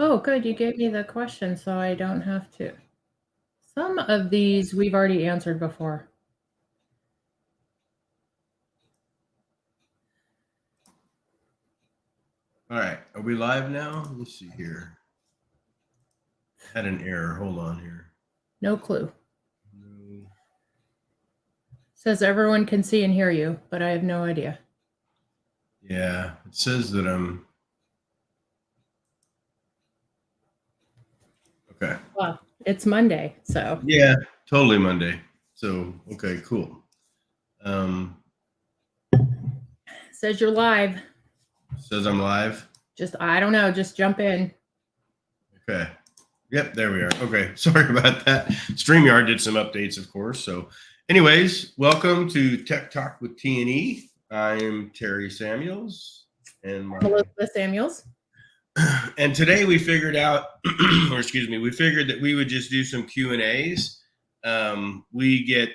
Oh, good. You gave me the question, so I don't have to. Some of these we've already answered before. All right. Are we live now? Let's see here. Had an error. Hold on here. No clue. No. Says everyone can see and hear you, but I have no idea. Yeah, it says that I'm. Okay. Well, it's Monday, so. Yeah, totally Monday. So, okay, cool. Um, Says you're live. says I'm live. I don't know, just jump in. Okay. Yep, there we are. Okay, sorry about that. StreamYard did some updates, of course. So, anyways, welcome to Tech Talk with T&E. I am Terry Samuels, and Elisabeth Samuels. and today we figured out, or excuse me, we figured that we would just do some Q&As. We get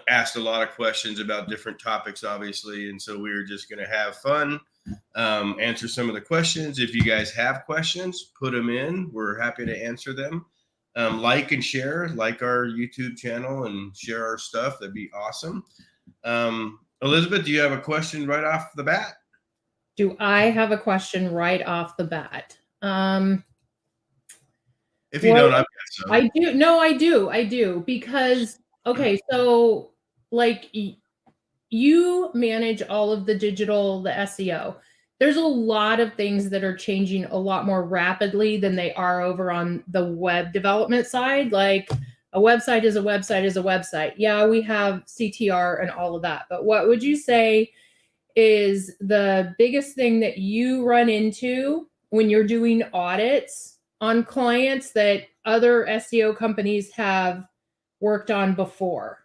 asked a lot of questions about different topics, obviously, and so we were just going to have fun, answer some of the questions. If you guys have questions, put them in. We're happy to answer them. Like and share, like our YouTube channel and share our stuff. That'd be awesome. Elizabeth, do you have a question right off the bat? Do I have a question right off the bat? If you don't, I've got some. I do. No, I do. Because, okay, so like you manage all of the digital, the SEO. There's a lot of things that are changing a lot more rapidly than they are over on the web development side. Like a website is a website is a website. Yeah, we have CTR and all of that. But what would you say is the biggest thing that you run into when you're doing audits on clients that other SEO companies have worked on before?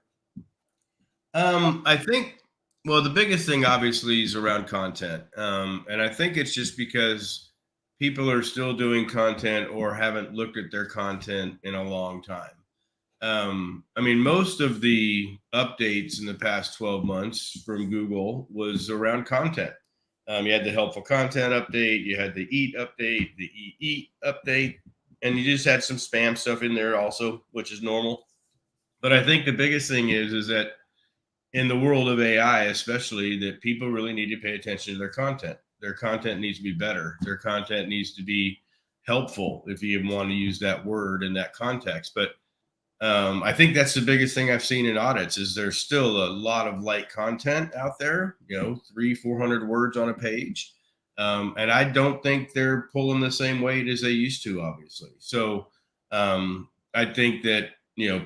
I think, well, the biggest thing obviously is around content. And I think it's just because people are still doing content or haven't looked at their content in a long time. I mean, most of the updates in the past 12 months from Google was around content. You had the helpful content update, you had the eat update, the eat update, and you just had some spam stuff in there also, which is normal. But I think the biggest thing is that in the world of AI, especially, that people really need to pay attention to their content. Their content needs to be better. Their content needs to be helpful, if you even want to use that word in that context. But I think that's the biggest thing I've seen in audits is there's still a lot of light content out there, 300-400 words on a page. And I don't think they're pulling the same weight as they used to, obviously. So I think that,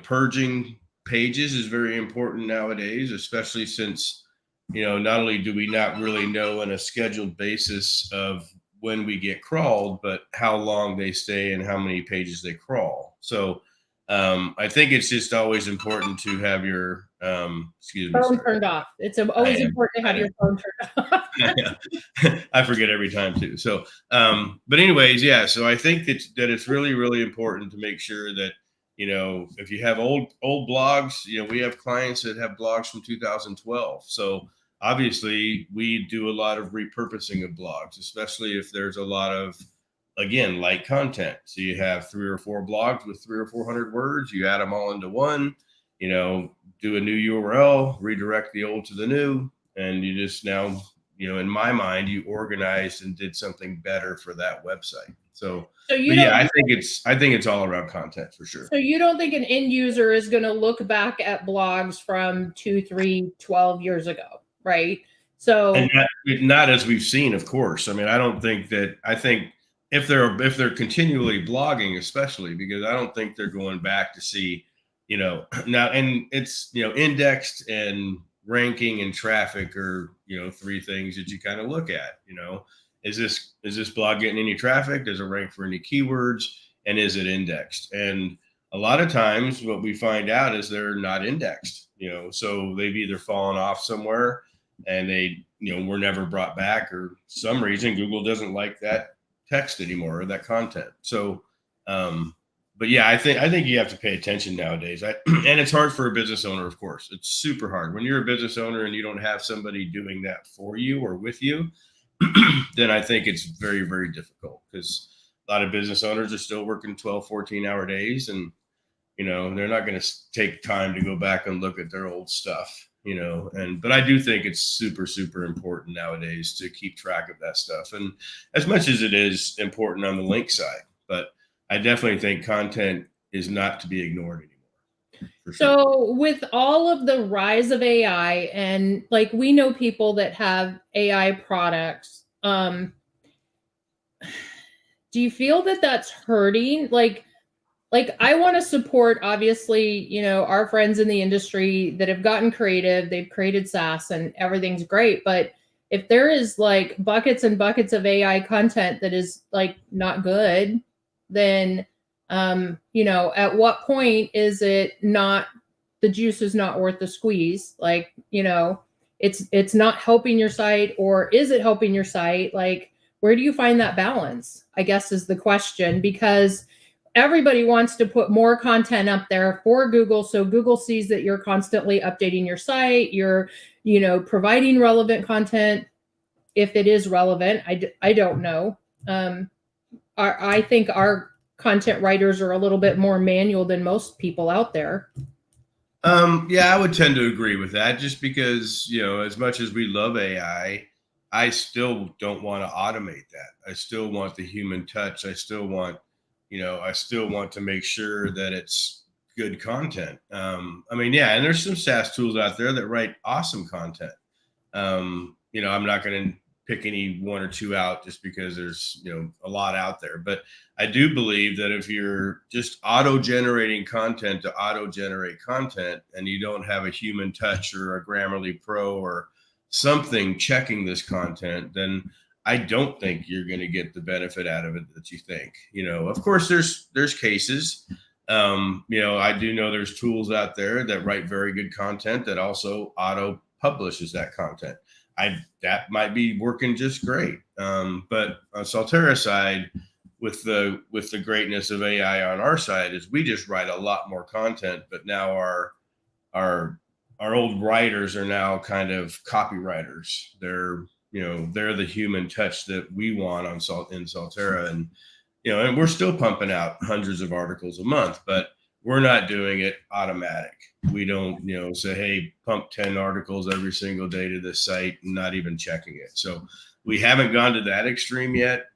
purging pages is very important nowadays, especially since, not only do we not really know on a scheduled basis of when we get crawled, but how long they stay and how many pages they crawl. So I think it's just always important to have your phone turned off. It's always important to have your phone turned off. I forget every time too. So, but anyways, yeah. So I think that it's really, really important to make sure that, if you have old blogs, we have clients that have blogs from 2012. So obviously we do a lot of repurposing of blogs, especially if there's a lot of, again, light content. So you have 3 or 4 blogs with 300 or 400 words, you add them all into one, do a new URL, redirect the old to the new, and you just now, in my mind, you organized and did something better for that website. So I think it's all around content for sure. So you don't think an end user is going to look back at blogs from 2, 3, 12 years ago, right? So and not as we've seen, of course. I mean, I think if they're continually blogging, especially, because I don't think they're going back to see, now, and it's, indexed and ranking and traffic are, 3 things that you kind of look at. Is this blog getting any traffic? Does it rank for any keywords? And is it indexed? And a lot of times what we find out is they're not indexed, so they've either fallen off somewhere and they, were never brought back, or some reason Google doesn't like that text anymore or that content. So, but yeah, I think you have to pay attention nowadays. And it's hard for a business owner, of course. It's super hard when you're a business owner and you don't have somebody doing that for you or with you. Then I think it's very, very difficult, because a lot of business owners are still working 12, 14-hour days, and they're not going to take time to go back and look at their old stuff, but I do think it's super, super important nowadays to keep track of that stuff. And as much as it is important on the link side, but I definitely think content is not to be ignored anymore. For sure. So with all of the rise of AI, and like, we know people that have AI products, do you feel that that's hurting? Like I want to support, obviously, our friends in the industry that have gotten creative, they've created SaaS and everything's great. But if there is like buckets and buckets of AI content that is like not good, then, at what point is it not, the juice is not worth the squeeze? Like, it's not helping your site, or is it helping your site? Like, where do you find that balance, I guess, is the question, because everybody wants to put more content up there for Google. So Google sees that you're constantly updating your site, you're, providing relevant content. If it is relevant, I don't know. I think our content writers are a little bit more manual than most people out there. Yeah, I would tend to agree with that, just because, as much as we love AI, I still don't want to automate that. I still want the human touch. I still want to make sure that it's good content. Yeah, and there's some SaaS tools out there that write awesome content. I'm not going to pick any one or two out just because there's, a lot out there. But I do believe that if you're just auto-generating content to auto-generate content, and you don't have a human touch or a Grammarly Pro or something checking this content, then I don't think you're going to get the benefit out of it that you think. Of course, there's cases. I do know there's tools out there that write very good content that also auto publishes that content. That might be working just great. But on Salterra side, with the greatness of AI on our side, is we just write a lot more content. But now our old writers are now kind of copywriters. They're the human touch that we want in Salterra, and we're still pumping out hundreds of articles a month, but we're not doing it automatic. We don't, say, hey, pump 10 articles every single day to this site, and not even checking it. So we haven't gone to that extreme yet.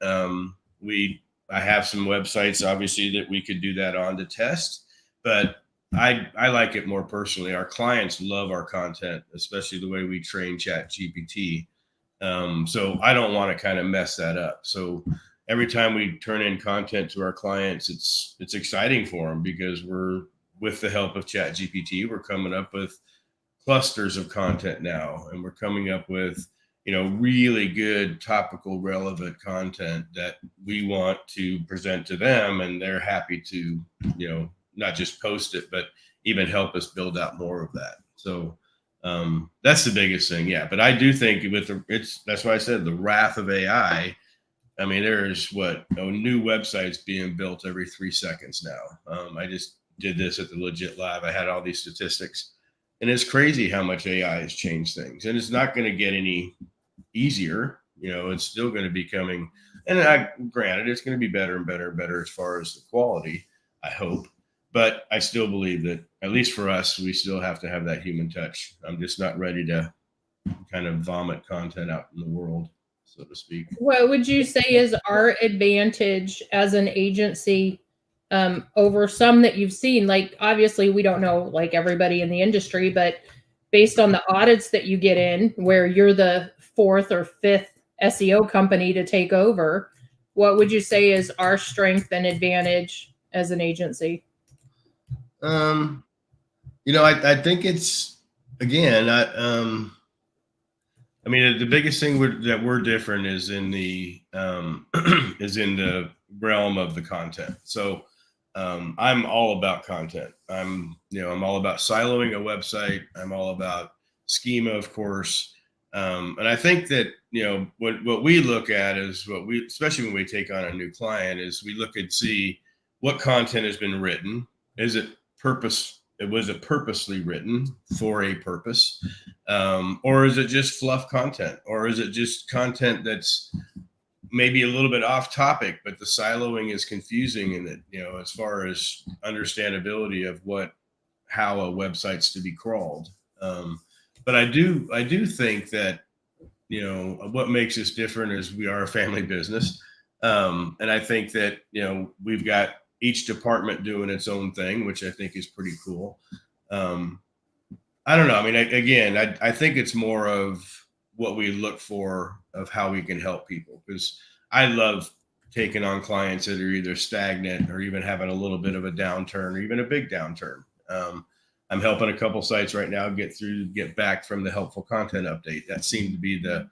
I have some websites, obviously, that we could do that on to test, but I like it more personally. Our clients love our content, especially the way we train ChatGPT. So I don't want to kind of mess that up. So every time we turn in content to our clients, it's exciting for them, because we're, with the help of ChatGPT, we're coming up with clusters of content now, and we're coming up with, really good topical relevant content that we want to present to them, and they're happy to, not just post it, but even help us build out more of that. So that's the biggest thing. Yeah. But I do think that's why I said the wrath of AI. There's new websites being built every 3 seconds now. I just did this at the Legit Lab. I had all these statistics, and it's crazy how much AI has changed things, and it's not going to get any easier. It's still going to be coming, and granted, it's going to be better and better and better as far as the quality, I hope. But I still believe that, at least for us, we still have to have that human touch. I'm just not ready to kind of vomit content out in the world, so to speak. What would you say is our advantage as an agency over some that you've seen? Like, obviously, we don't know like everybody in the industry, but based on the audits that you get in, where you're the 4th or 5th SEO company to take over, what would you say is our strength and advantage as an agency? I think it's, again, the biggest thing that we're different is in the is in the realm of the content. So I'm all about content. I'm all about siloing a website. I'm all about schema, of course. And I think that, what we look at is especially when we take on a new client, is we look and see what content has been written. Was it purposely written for a purpose? Or is it just fluff content? Or is it just content that's maybe a little bit off topic, but the siloing is confusing in it, as far as understandability of how a website's to be crawled. But I do think that, what makes us different is we are a family business. And I think that, we've got each department doing its own thing, which I think is pretty cool. I don't know. I mean, I think it's more of what we look for of how we can help people, because I love taking on clients that are either stagnant or even having a little bit of a downturn or even a big downturn. I'm helping a couple sites right now get back from the helpful content update. That seemed to be the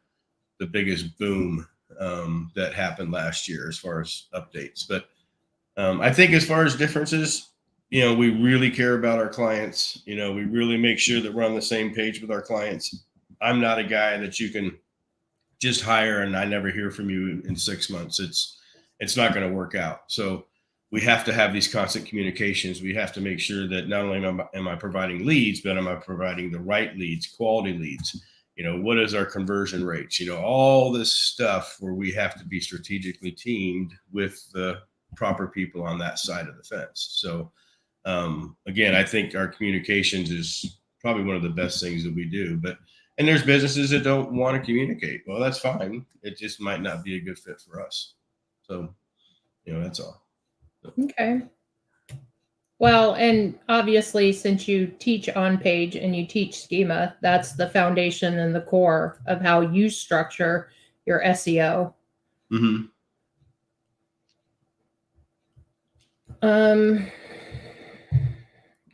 biggest boom that happened last year as far as updates. But I think as far as differences, we really care about our clients. We really make sure that we're on the same page with our clients. I'm not a guy that you can just hire and I never hear from you in 6 months. It's not going to work out. So we have to have these constant communications. We have to make sure that not only am I providing leads, but am I providing the right leads, quality leads? What is our conversion rates? All this stuff where we have to be strategically teamed with the proper people on that side of the fence. So again, I think our communications is probably one of the best things that we do. And there's businesses that don't want to communicate. Well, that's fine. It just might not be a good fit for us. So, that's all. Okay. Well, and obviously, since you teach OnPage and you teach Schema, that's the foundation and the core of how you structure your SEO. Mm-hmm.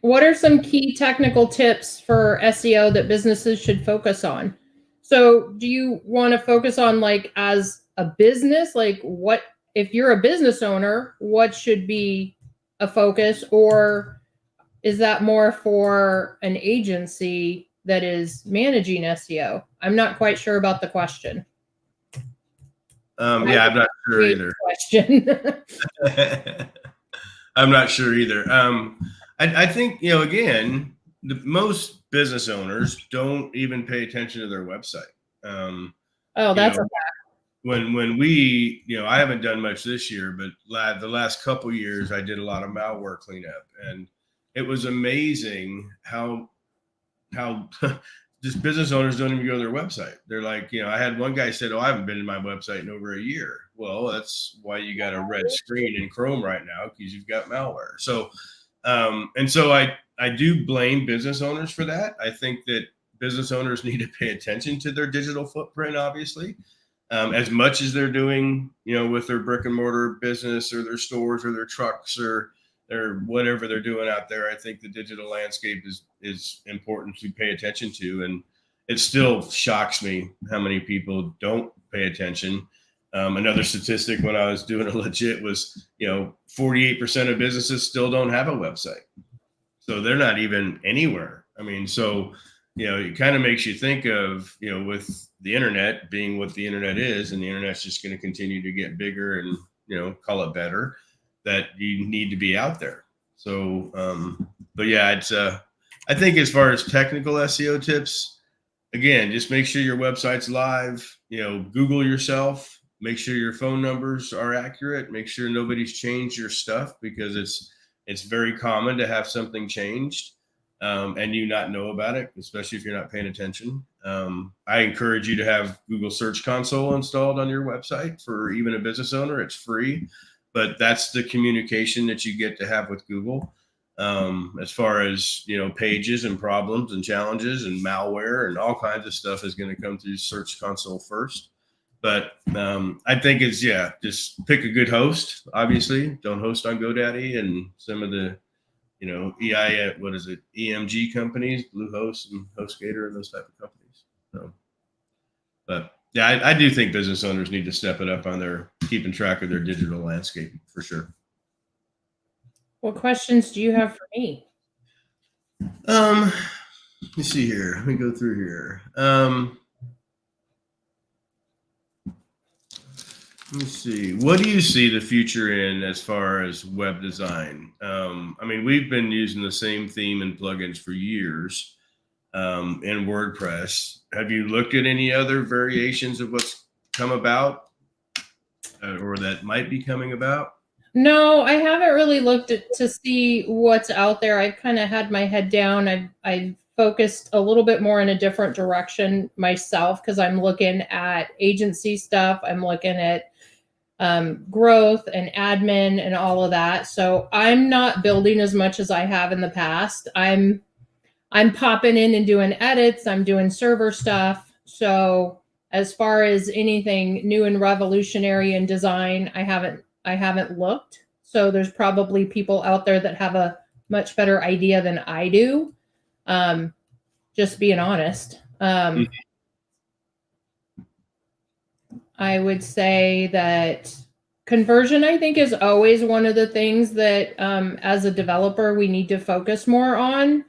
What are some key technical tips for SEO that businesses should focus on? So do you want to focus on, like, as a business, like what, if you're a business owner, what should be a focus, or is that more for an agency that is managing SEO? I'm not quite sure about the question. I'm not sure either. Question. I'm not sure either. I think, again, most business owners don't even pay attention to their website. Oh, that's a fact. When we, I haven't done much this year, but the last couple of years, I did a lot of malware cleanup, and it was amazing how just business owners don't even go to their website. They're like, I had one guy said, "Oh, I haven't been to my website in over a year." Well, that's why you got a red screen in Chrome right now, because you've got malware. So, and so I do blame business owners for that. I think that business owners need to pay attention to their digital footprint, obviously, as much as they're doing, with their brick and mortar business or their stores or their trucks or whatever they're doing out there. I think the digital landscape is important to pay attention to. And it still shocks me how many people don't pay attention. Another statistic when I was doing it legit was, 48% of businesses still don't have a website. So they're not even anywhere. I mean, so, it kind of makes you think of, with the internet being what the internet is, and the internet's just going to continue to get bigger and, call it better, that you need to be out there. So, but yeah, I think as far as technical SEO tips, again, just make sure your website's live, Google yourself, make sure your phone numbers are accurate, make sure nobody's changed your stuff, because it's very common to have something changed, and you not know about it, especially if you're not paying attention. I encourage you to have Google Search Console installed on your website for even a business owner. It's free. But that's the communication that you get to have with Google, as far as, pages and problems and challenges and malware and all kinds of stuff is going to come through Search Console first. But I think just pick a good host. Obviously, don't host on GoDaddy and some of the, EMG companies, Bluehost and HostGator and those type of companies. So, but yeah, I do think business owners need to step it up on their keeping track of their digital landscape for sure. What questions do you have for me? Let me see here. Let me go through here. Let me see. What do you see the future in as far as web design? I mean, we've been using the same theme and plugins for years in WordPress. Have you looked at any other variations of what's come about? or that might be coming about? No, I haven't really looked to see what's out there. I've kind of had my head down. I've focused a little bit more in a different direction myself because I'm looking at agency stuff. I'm looking at growth and admin and all of that. So I'm not building as much as I have in the past. I'm popping in and doing edits. I'm doing server stuff. So as far as anything new and revolutionary in design, I haven't looked. So there's probably people out there that have a much better idea than I do. Just being honest. I would say that conversion, I think, is always one of the things that as a developer, we need to focus more on.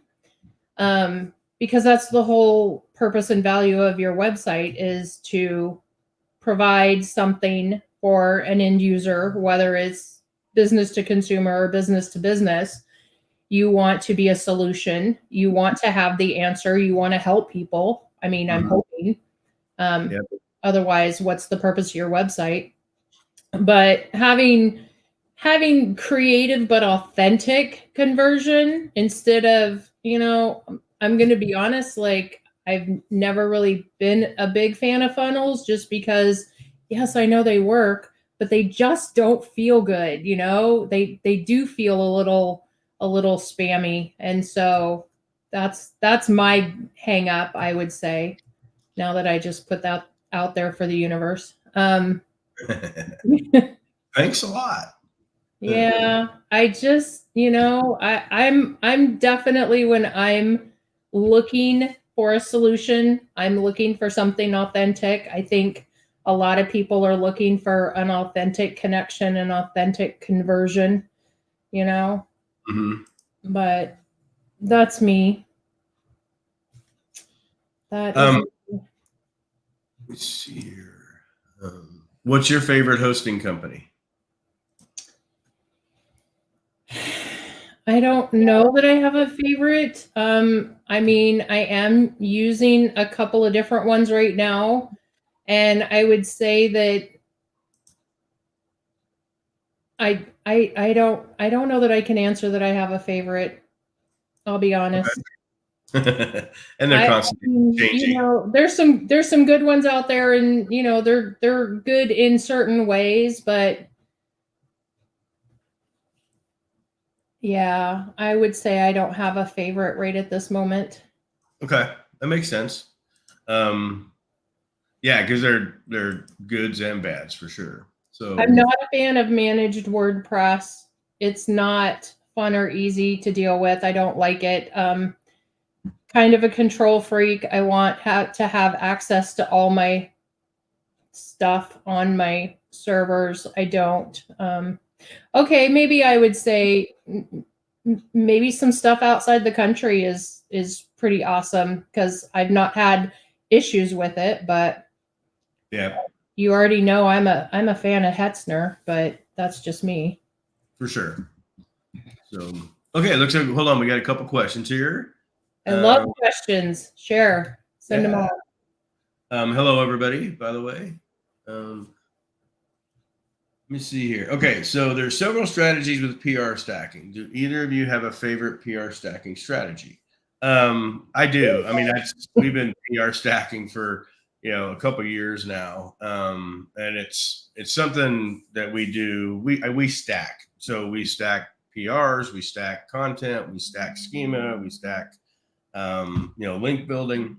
Because that's the whole purpose and value of your website, is to provide something for an end user, whether it's business to consumer or business to business. You want to be a solution. You want to have the answer. You want to help people. I mean, I'm hoping. Yep. Otherwise, what's the purpose of your website? But having creative but authentic conversion instead of, I'm going to be honest, like I've never really been a big fan of funnels just because, yes, I know they work, but they just don't feel good. They do feel a little spammy. And so that's my hang up, I would say, now that I just put that out there for the universe. Thanks a lot. Yeah, I just, I'm definitely, when I'm looking for a solution, I'm looking for something authentic. I think a lot of people are looking for an authentic connection and authentic conversion, but that's me. That is Let's see here. What's your favorite hosting company? I don't know that I have a favorite. I mean, I am using a couple of different ones right now, and I would say that I don't know that I can answer that I have a favorite. I'll be honest. Okay. And they're constantly changing. There's some good ones out there, and they're good in certain ways, but yeah, I would say I don't have a favorite right at this moment. Okay, that makes sense. Yeah, because they're goods and bads for sure. So I'm not a fan of managed WordPress. It's not fun or easy to deal with. I don't like it. Kind of a control freak. I want to have access to all my stuff on my servers. I don't. Okay, maybe I would say maybe some stuff outside the country is pretty awesome because I've not had issues with it, but yeah, you already know I'm a fan of Hetzner, but that's just me. For sure. So okay, looks like, hold on, we got a couple questions here. I love questions. Share. Send them all. Hello, everybody, by the way. Let me see here. Okay, so there's several strategies with PR stacking. Do either of you have a favorite PR stacking strategy? I do. I mean, we've been PR stacking for a couple of years now, and it's something that we do. We stack. So we stack PRs, we stack content, we stack schema, we stack link building.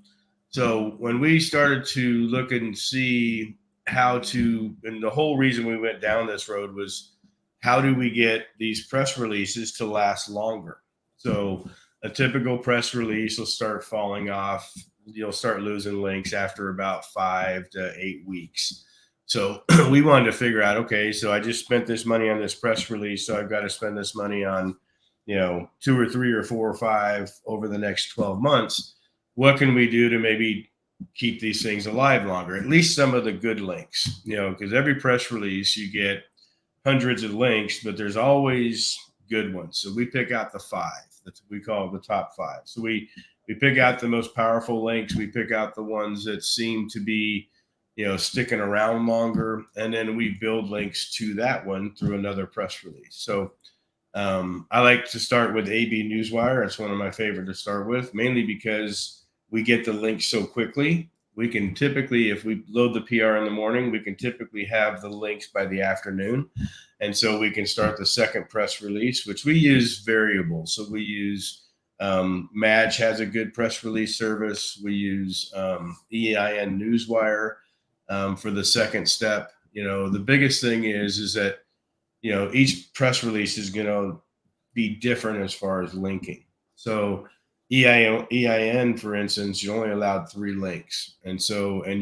So when we started to look and see how to, and the whole reason we went down this road was, how do we get these press releases to last longer? So a typical press release will start falling off. You'll start losing links after about 5 to 8 weeks. So we wanted to figure out, okay, so I just spent this money on this press release, so I've got to spend this money on 2 or 3 or 4 or 5 over the next 12 months. What can we do to maybe keep these things alive longer? At least some of the good links, because every press release you get hundreds of links, but there's always good ones. So we pick out the 5 that we call the top 5. So we pick out the most powerful links. We pick out the ones that seem to be sticking around longer. And then we build links to that one through another press release. So I like to start with AB Newswire. It's one of my favorite to start with, mainly because we get the links so quickly. We can typically, if we load the PR in the morning, we can typically have the links by the afternoon. And so we can start the second press release, which we use variable. So we use Madge has a good press release service. We use EIN Newswire for the second step. The biggest thing is that each press release is going to be different as far as linking. So EIN, for instance, you're only allowed 3 links. And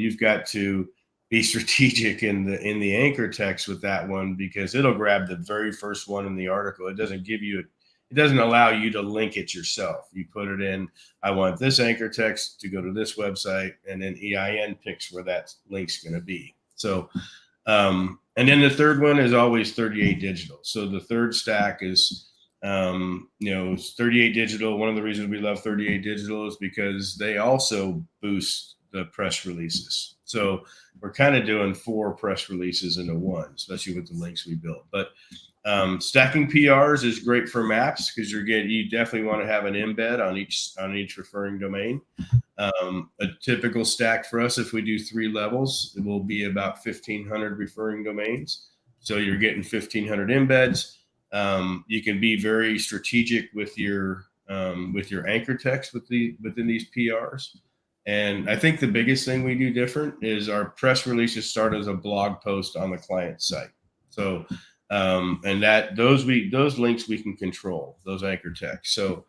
you've got to be strategic in the anchor text with that one, because it'll grab the very first one in the article. It doesn't allow you to link it yourself. You put it in, I want this anchor text to go to this website, and then EIN picks where that link's going to be. So, and then the third one is always 38 digital. So the third stack is, 38 digital. One of the reasons we love 38 digital is because they also boost the press releases. So we're kind of doing 4 press releases into one, especially with the links we built. But stacking PRs is great for maps, because you definitely want to have an embed on each referring domain. A typical stack for us, if we do 3 levels, it will be about 1,500 referring domains. So you're getting 1,500 embeds. You can be very strategic with your anchor text within these PRs. And I think the biggest thing we do different is our press releases start as a blog post on the client site. So and those links we can control, those anchor text. So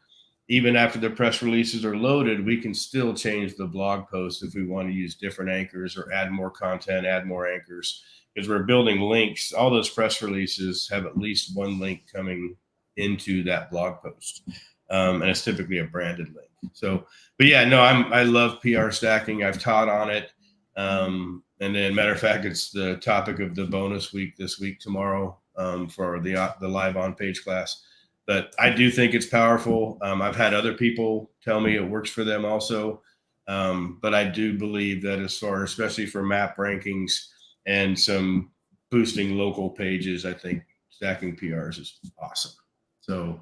even after the press releases are loaded, we can still change the blog post if we want to use different anchors or add more content, add more anchors, because we're building links. All those press releases have at least one link coming into that blog post. And it's typically a branded link. So, but yeah, no, I love PR stacking. I've taught on it. And then, matter of fact, it's the topic of the bonus week this week, tomorrow, for the live OnPage class. But I do think it's powerful. I've had other people tell me it works for them also. But I do believe that especially for map rankings and some boosting local pages, I think stacking PRs is awesome. So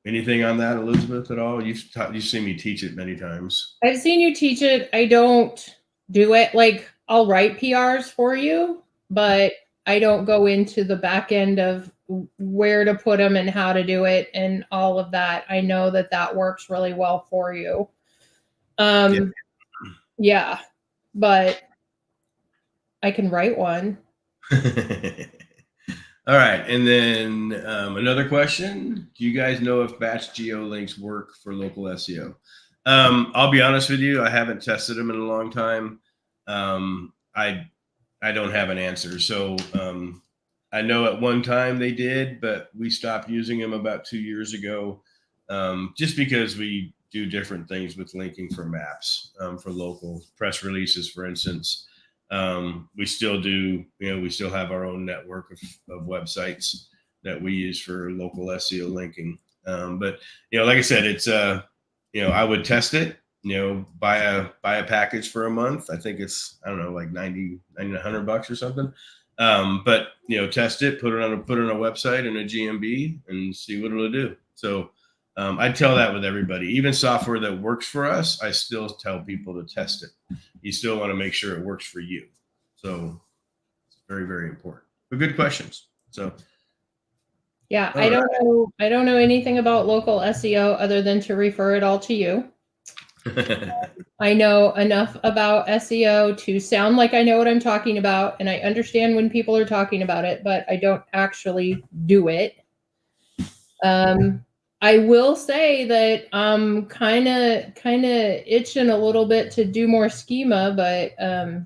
anything on that, Elizabeth, at all? You've seen me teach it many times. I've seen you teach it. I don't do it. Like, I'll write PRs for you, but I don't go into the back end of where to put them and how to do it and all of that. I know that works really well for you. Yeah, but I can write one. All right. And then another question. Do you guys know if batch geo links work for local SEO? I'll be honest with you. I haven't tested them in a long time. I don't have an answer. So I know at one time they did, but we stopped using them about 2 years ago, just because we do different things with linking for maps, for local press releases, for instance. We still do, we still have our own network of websites that we use for local SEO linking. But, like I said, it's, I would test it, buy a package for a month. I think it's, I don't know, like 90, $100 or something. But test it, put it on a website and a GMB and see what it'll do. So I tell that with everybody, even software that works for us, I still tell people to test it. You still want to make sure it works for you. So it's very, very important. But good questions. So yeah, I don't know anything about local SEO other than to refer it all to you. I know enough about SEO to sound like I know what I'm talking about, and I understand when people are talking about it, but I don't actually do it. I will say that I'm kind of itching a little bit to do more schema, but I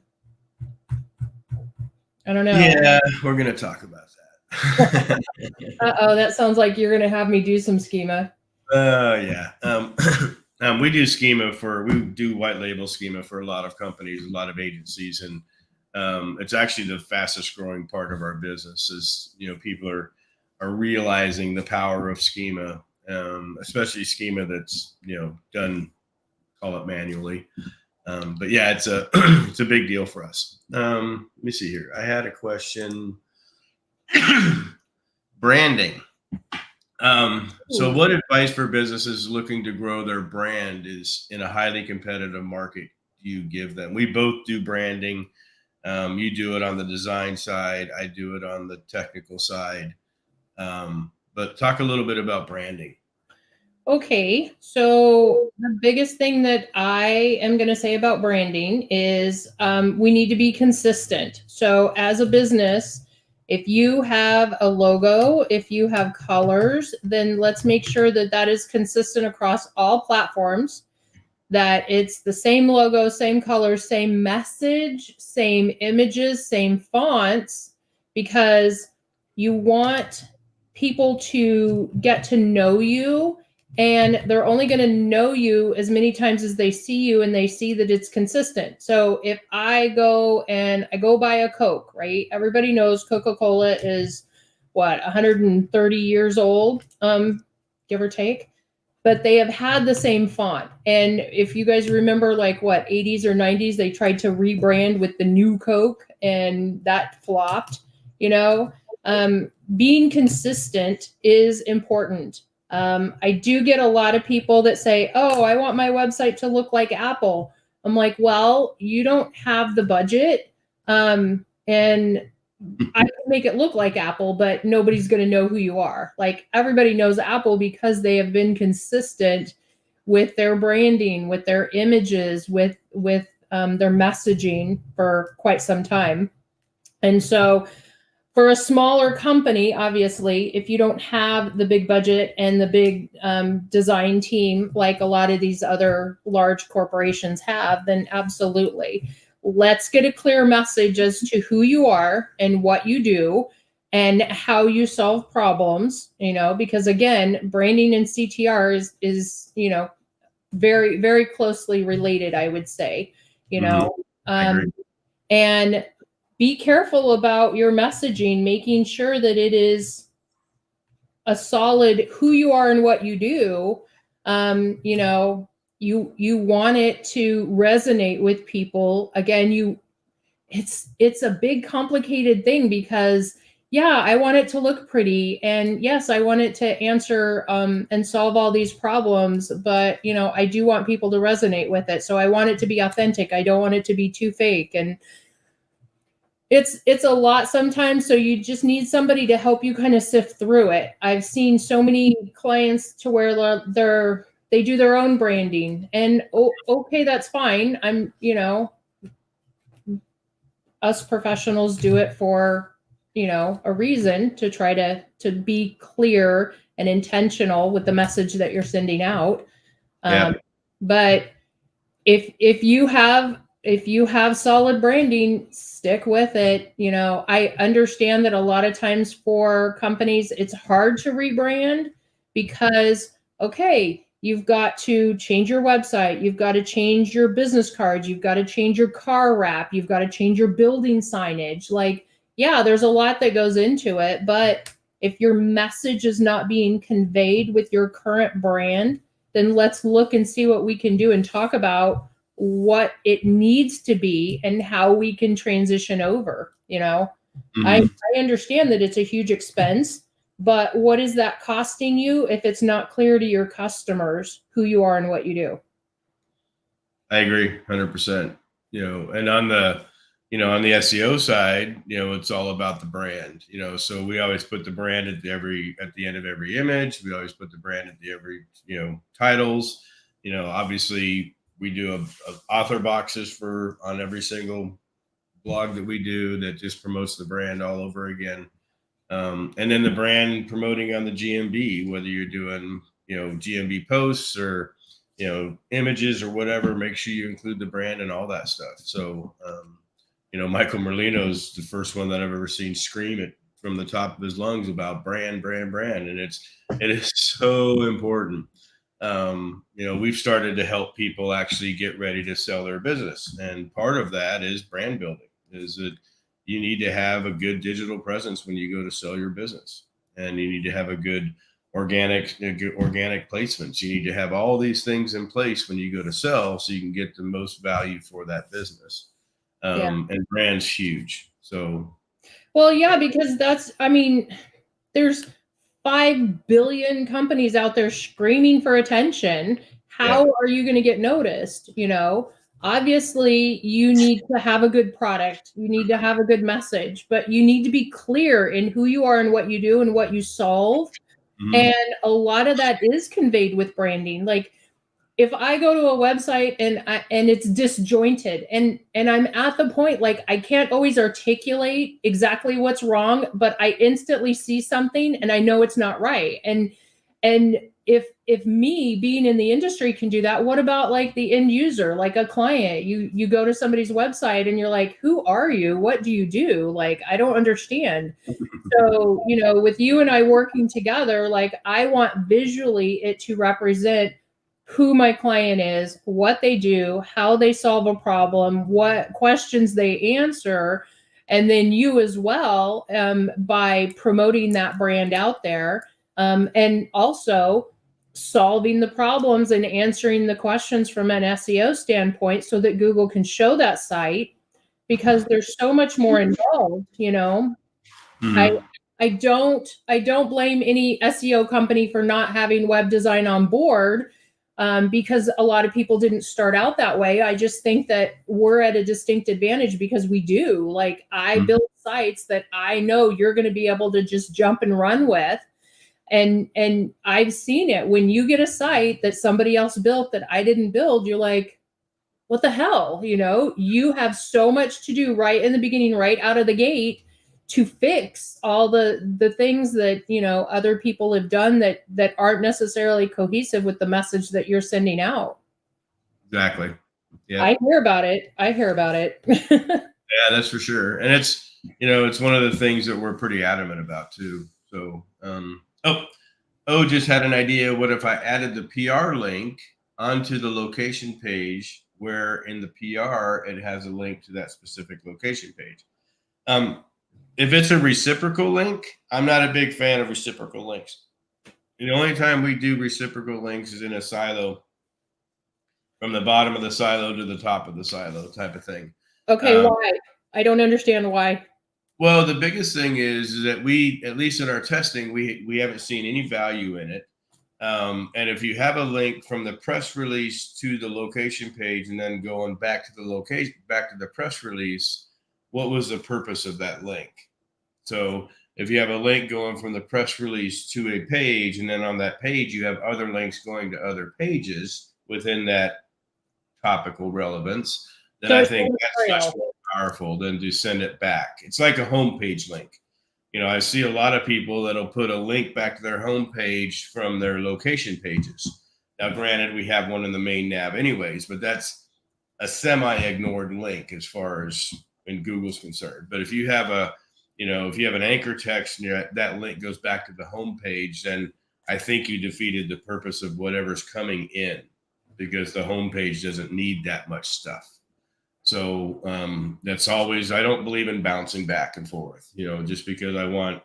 don't know. Yeah, we're going to talk about that. Uh-oh, that sounds like you're going to have me do some schema. Yeah. We do we do white label schema for a lot of companies, a lot of agencies, and it's actually the fastest growing part of our business. Is people are realizing the power of schema, especially schema that's done, call it manually. But yeah, it's a it's a big deal for us. Let me see here. I had a question. Branding. So what advice for businesses looking to grow their brand is in a highly competitive market do you give them? We both do branding. You do it on the design side. I do it on the technical side. But talk a little bit about branding. Okay, so the biggest thing that I am going to say about branding is we need to be consistent. So, as a business, if you have a logo, if you have colors, then let's make sure that that is consistent across all platforms, that it's the same logo, same colors, same message, same images, same fonts, because you want people to get to know you, and they're only going to know you as many times as they see you and they see that it's consistent. So if I go and I go buy a Coke, right? Everybody knows Coca-Cola is what, 130 years old, give or take, but they have had the same font. And if you guys remember, like what, 80s or 90s, they tried to rebrand with the new Coke and that flopped, you know. Being consistent is important. I do get a lot of people that say, oh, I want my website to look like Apple. I'm like, well, you don't have the budget. And I can make it look like Apple, but nobody's going to know who you are. Like, everybody knows Apple because they have been consistent with their branding, with their images, with their messaging for quite some time. And so for a smaller company, obviously, if you don't have the big budget and the big design team like a lot of these other large corporations have, then absolutely. Let's get a clear message as to who you are and what you do and how you solve problems, you know, because again, branding and CTR is you know, very, very closely related, I would say, you know. And be careful about your messaging, making sure that it is a solid who you are and what you do. You know, you want it to resonate with people. Again, it's a big complicated thing because yeah, I want it to look pretty, and yes, I want it to answer and solve all these problems, but you know, I do want people to resonate with it. So I want it to be authentic. I don't want it to be too fake. And it's a lot sometimes, so you just need somebody to help you kind of sift through it. I've seen so many clients to where they do their own branding, and okay, that's fine. You know, us professionals do it for, you know, a reason, to try to be clear and intentional with the message that you're sending out. But if you have solid branding, stick with it. You know, I understand that a lot of times for companies, it's hard to rebrand because, okay, you've got to change your website, you've got to change your business cards, you've got to change your car wrap, you've got to change your building signage. Like, yeah, there's a lot that goes into it, but if your message is not being conveyed with your current brand, then let's look and see what we can do and talk about what it needs to be and how we can transition over. You know, I understand that it's a huge expense, but what is that costing you if it's not clear to your customers who you are and what you do? I agree 100%. You know, and on the, you know, on the SEO side, you know, it's all about the brand, you know, so we always put the brand at the end of every image. We always put the brand at every, you know, titles, you know, obviously we do a author boxes on every single blog that we do that just promotes the brand all over again. And then the brand promoting on the GMB, whether you're doing, you know, GMB posts or, you know, images or whatever, make sure you include the brand and all that stuff. So, you know, Michael Merlino's the first one that I've ever seen scream it from the top of his lungs about brand, brand, brand. And it is so important. You know, we've started to help people actually get ready to sell their business. And part of that is brand building, is that you need to have a good digital presence when you go to sell your business, and you need to have a good organic placements. You need to have all these things in place when you go to sell so you can get the most value for that business. And brand's huge. So, well, yeah, because there's 5 billion companies out there screaming for attention. How are you going to get noticed? Obviously you need to have a good product. You need to have a good message, but you need to be clear in who you are and what you do and what you solve. Mm-hmm. And a lot of that is conveyed with branding. Like, if I go to a website and it's disjointed and I'm at the point, like, I can't always articulate exactly what's wrong, but I instantly see something and I know it's not right. And if me being in the industry can do that, what about like the end user, like a client? You go to somebody's website and you're like, who are you? What do you do? Like, I don't understand. So, with you and I working together, like, I want visually it to represent who my client is, what they do, how they solve a problem, what questions they answer, and then you as well, by promoting that brand out there, and also solving the problems and answering the questions from an SEO standpoint so that Google can show that site, because there's so much more involved. Mm-hmm. I don't blame any SEO company for not having web design on board, because a lot of people didn't start out that way. I just think that we're at a distinct advantage because we do. Like, I build sites that I know you're going to be able to just jump and run with. And I've seen it. When you get a site that somebody else built that I didn't build, you're like, what the hell? You have so much to do right in the beginning, right out of the gate, to fix all the things that other people have done that aren't necessarily cohesive with the message that you're sending out. Exactly. Yeah. I hear about it. Yeah, that's for sure. And it's one of the things that we're pretty adamant about too. So just had an idea. What if I added the PR link onto the location page, where in the PR it has a link to that specific location page? If it's a reciprocal link, I'm not a big fan of reciprocal links. The only time we do reciprocal links is in a silo, from the bottom of the silo to the top of the silo type of thing. Okay, why? I don't understand why. Well, the biggest thing is that we, at least in our testing, we haven't seen any value in it. And if you have a link from the press release to the location page and then going back to the location, back to the press release, what was the purpose of that link? So if you have a link going from the press release to a page, and then on that page you have other links going to other pages within that topical relevance, then I think that's much more powerful than to send it back. It's like a homepage link. I see a lot of people that'll put a link back to their homepage from their location pages. Now, granted, we have one in the main nav anyways, but that's a semi-ignored link as far as in Google's concerned. But if you have an anchor text and that link goes back to the homepage, then I think you defeated the purpose of whatever's coming in, because the homepage doesn't need that much stuff. So that's always, I don't believe in bouncing back and forth, just because I want,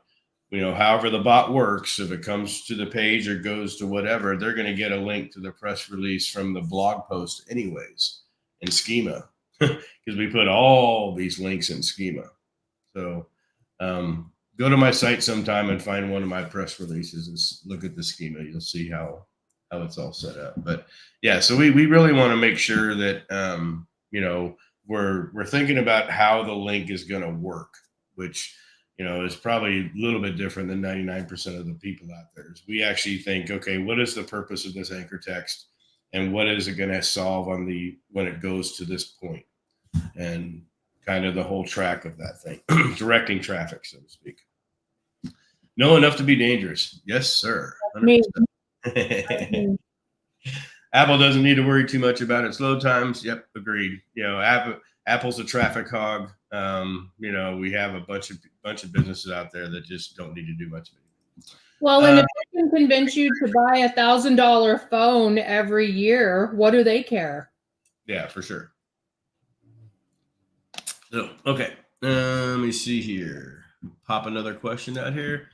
however the bot works, if it comes to the page or goes to whatever, they're going to get a link to the press release from the blog post anyways in Schema, because we put all these links in Schema. So go to my site sometime and find one of my press releases and look at the Schema. You'll see how it's all set up. But yeah, so we really want to make sure that, we're thinking about how the link is going to work, which, is probably a little bit different than 99% of the people out there. We actually think, okay, what is the purpose of this anchor text, and what is it going to solve when it goes to this point, and kind of the whole track of that thing, directing traffic, so to speak. Know enough to be dangerous. Yes, sir. Apple doesn't need to worry too much about its load times. Yep, agreed. Apple's a traffic hog. We have a bunch of businesses out there that just don't need to do much of it. Well, and if they can convince you to buy $1,000 phone every year, what do they care? Yeah, for sure. So, okay. Let me see here. Pop another question out here.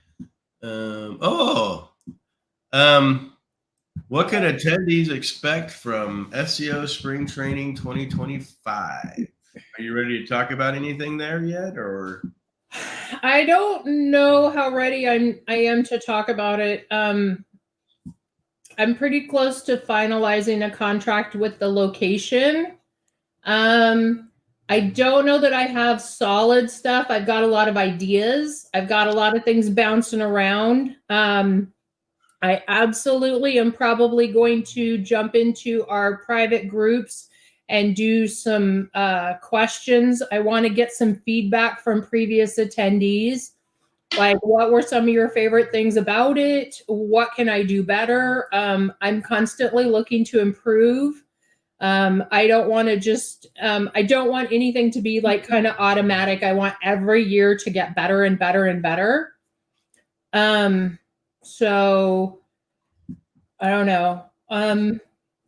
What can attendees expect from SEO Spring Training 2025? Are you ready to talk about anything there yet, or? I don't know how ready I am to talk about it. I'm pretty close to finalizing a contract with the location. I don't know that I have solid stuff. I've got a lot of ideas. I've got a lot of things bouncing around. I absolutely am probably going to jump into our private groups and do some questions. I want to get some feedback from previous attendees. Like, what were some of your favorite things about it? What can I do better? I'm constantly looking to improve. I don't want to just, I don't want anything to be like kind of automatic. I want every year to get better and better and better. So I don't know. I'm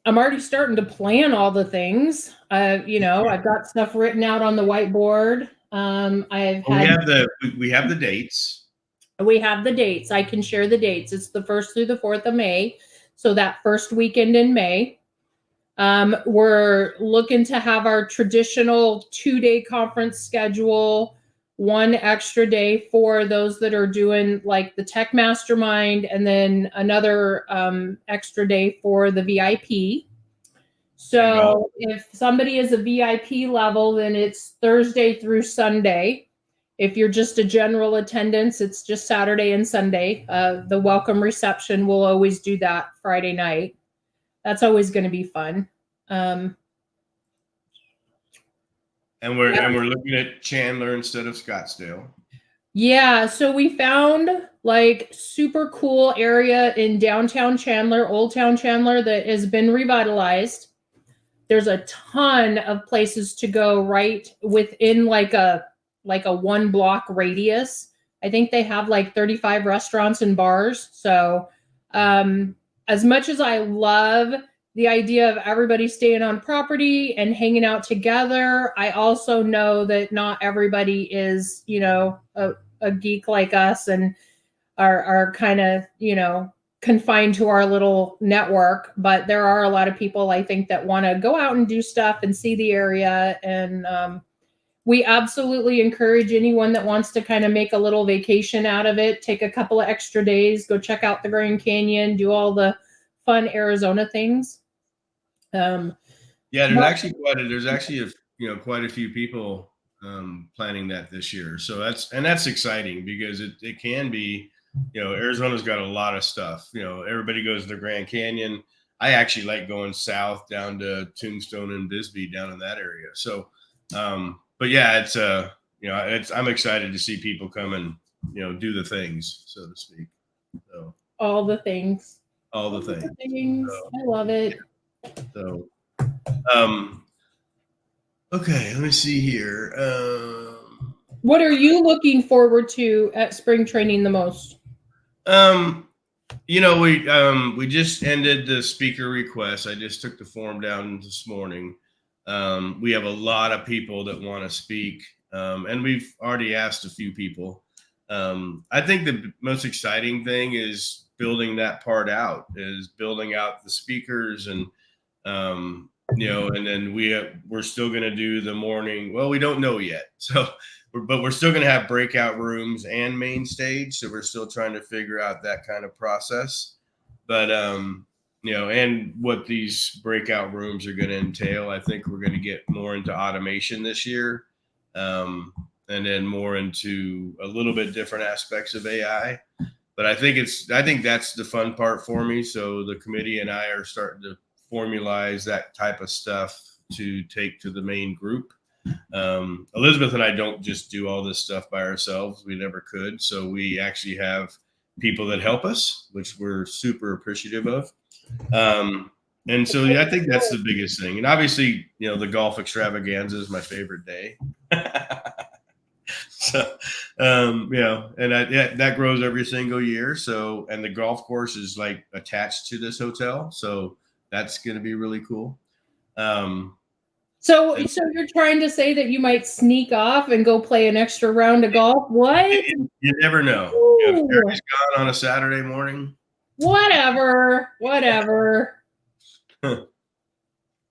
already starting to plan all the things. I've got stuff written out on the whiteboard. We have the dates. We have the dates. I can share the dates. It's the 1st through the 4th of May. So that first weekend in May. We're looking to have our traditional 2-day conference schedule, 1 extra day for those that are doing like the tech mastermind, and then another extra day for the VIP. So if somebody is a VIP level, then it's Thursday through Sunday. If you're just a general attendance, it's just Saturday and Sunday. The welcome reception, we'll always do that Friday night. That's always going to be fun. And we're looking at Chandler instead of Scottsdale. Yeah, so we found like super cool area in downtown Chandler, Old Town Chandler, that has been revitalized. There's a ton of places to go right within like a 1 block radius. I think they have like 35 restaurants and bars. So as much as I love the idea of everybody staying on property and hanging out together, I also know that not everybody is, a geek like us and are kind of, confined to our little network. But there are a lot of people, I think, that want to go out and do stuff and see the area. And we absolutely encourage anyone that wants to kind of make a little vacation out of it, take a couple of extra days, go check out the Grand Canyon, do all the fun Arizona things. There's actually quite a few people planning that this year. So that's exciting because it can be, Arizona's got a lot of stuff. Everybody goes to the Grand Canyon. I actually like going south down to Tombstone and Bisbee down in that area. So, but yeah, I'm excited to see people come and, do the things, so to speak. So all the things. So, I love it. So, okay, let me see here. What are you looking forward to at spring training the most? We just ended the speaker request. I just took the form down this morning. We have a lot of people that want to speak, and we've already asked a few people. I think the most exciting thing is building that part out, is building out the speakers and and then we're still going to do the morning. Well, we don't know yet. So, but we're still going to have breakout rooms and main stage. So we're still trying to figure out that kind of process. But, and what these breakout rooms are going to entail. I think we're going to get more into automation this year. And then more into a little bit different aspects of AI. But I think that's the fun part for me. So the committee and I are starting to formalize that type of stuff to take to the main group. Elisabeth and I don't just do all this stuff by ourselves. We never could. So we actually have people that help us, which we're super appreciative of. And so I think that's the biggest thing. And obviously, the golf extravaganza is my favorite day. So, and that grows every single year. So, and the golf course is like attached to this hotel. So that's going to be really cool. So you're trying to say that you might sneak off and go play an extra round of golf? What? You never know. If Terry's gone on a Saturday morning. Whatever.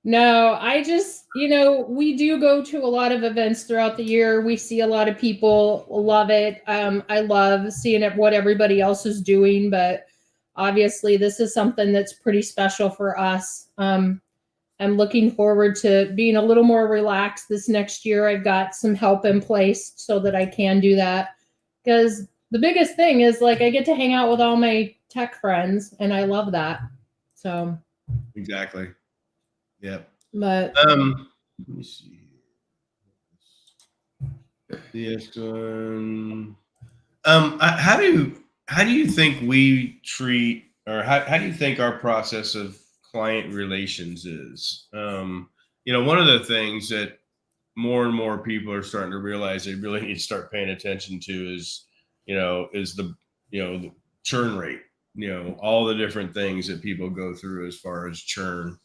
No, I just, we do go to a lot of events throughout the year. We see a lot of people love it. I love seeing what everybody else is doing, but obviously this is something that's pretty special for us. I'm looking forward to being a little more relaxed this next year. I've got some help in place so that I can do that. Because the biggest thing is like I get to hang out with all my tech friends and I love that. So Exactly. Yep. but Let me see. Yes. How do you think we treat, or how do you think our process of client relations is? One of the things that more and more people are starting to realize they really need to start paying attention to is the churn rate. All the different things that people go through as far as churn.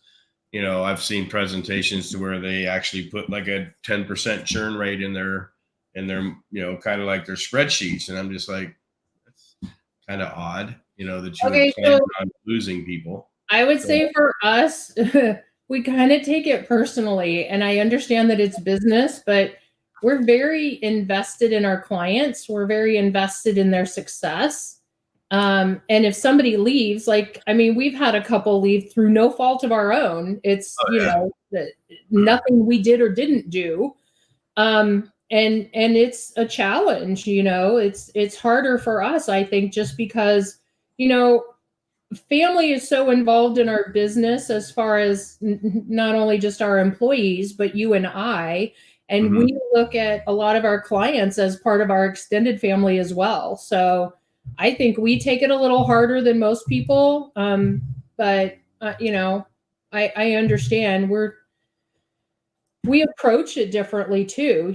I've seen presentations to where they actually put like a 10% churn rate in their kind of like their spreadsheets, and I'm just like, that's kind of odd, that you would okay, plan so on losing people. I would So, say for us, we kind of take it personally. And I understand that it's business, but we're very invested in our clients. We're very invested in their success. And if somebody leaves, we've had a couple leave through no fault of our own. It's, yeah. nothing we did or didn't do. And it's a challenge, it's harder for us, I think, just because, family is so involved in our business as far as not only just our employees, but you and I. And Mhm. we look at a lot of our clients as part of our extended family as well. So I think we take it a little harder than most people. But, I understand we approach it differently too,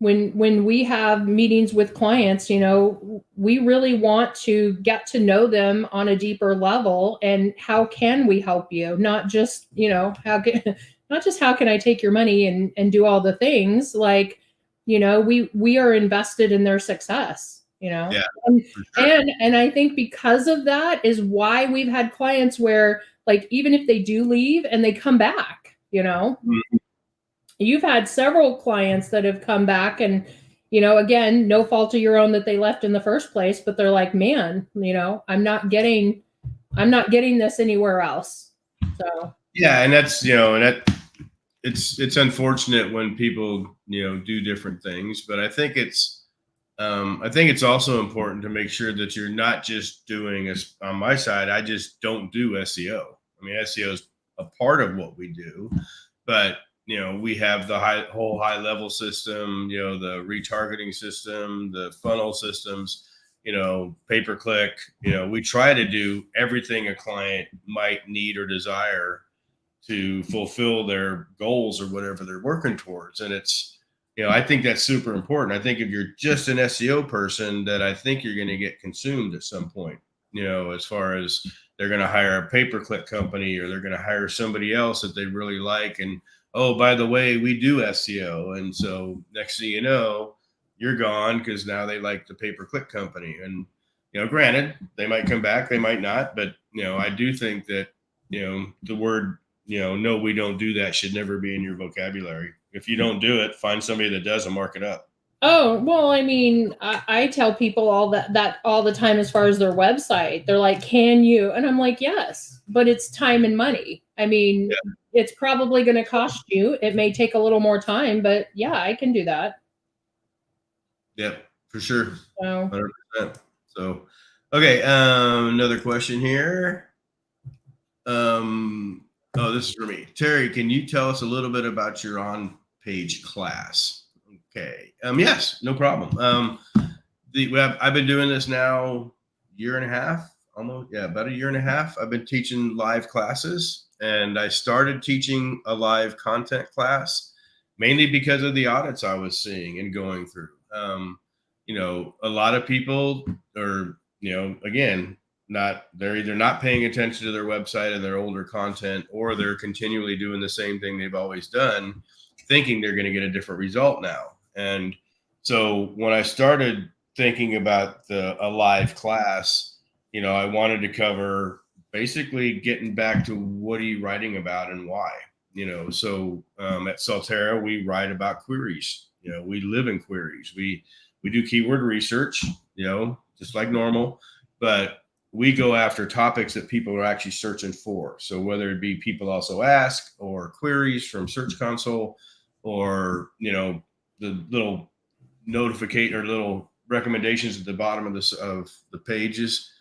when we have meetings with clients, we really want to get to know them on a deeper level. And how can we help you? Not just, not just how can I take your money and do all the things. Like, we are invested in their success, Yeah, and, for sure. and I think because of that is why we've had clients where, like, even if they do leave and they come back, Mhm. you've had several clients that have come back and, again, no fault of your own that they left in the first place, but they're like, man, I'm not getting this anywhere else. So Yeah, and that's and that it's unfortunate when people do different things, but I think it's also important to make sure that you're not just doing on my side. I just don't do SEO. I mean, SEO is a part of what we do, but we have the whole high level system, the retargeting system, the funnel systems, pay per click. We try to do everything a client might need or desire to fulfill their goals or whatever they're working towards. And I think that's super important. I think if you're just an SEO person, that I think you're going to get consumed at some point, as far as they're going to hire a pay-per-click company or they're going to hire somebody else that they really like. And, oh, by the way, we do SEO. And so next thing you know, you're gone because now they like the pay-per-click company. And, granted, they might come back, they might not. But, I do think that, the word no, we don't do that should never be in your vocabulary. If you don't do it, find somebody that does and mark it up. oh, well, I tell people all that all the time as far as their website. They're like, can you? And I'm like, yes, but it's time and money. Yeah, It's probably going to cost you. It may take a little more time, but yeah, I can do that. yeah, for sure. So 100%. So, okay, another question here. Oh, this is for me. Terry, can you tell us a little bit about your on-page class? Okay. Yes, no problem. I've been doing this now year and a half, almost, yeah, about a year and a half. I've been teaching live classes, and I started teaching a live content class mainly because of the audits I was seeing and going through. A lot of people are, again, they're either not paying attention to their website and their older content, or they're continually doing the same thing they've always done, thinking they're going to get a different result now. And so when I started thinking about a live class, I wanted to cover basically getting back to what are you writing about and why. So at Salterra, we write about queries. We live in queries. We do keyword research, just like normal, but we go after topics that people are actually searching for. So whether it be people also ask or queries from Search Console, or the little notificate or little recommendations at the bottom of the pages,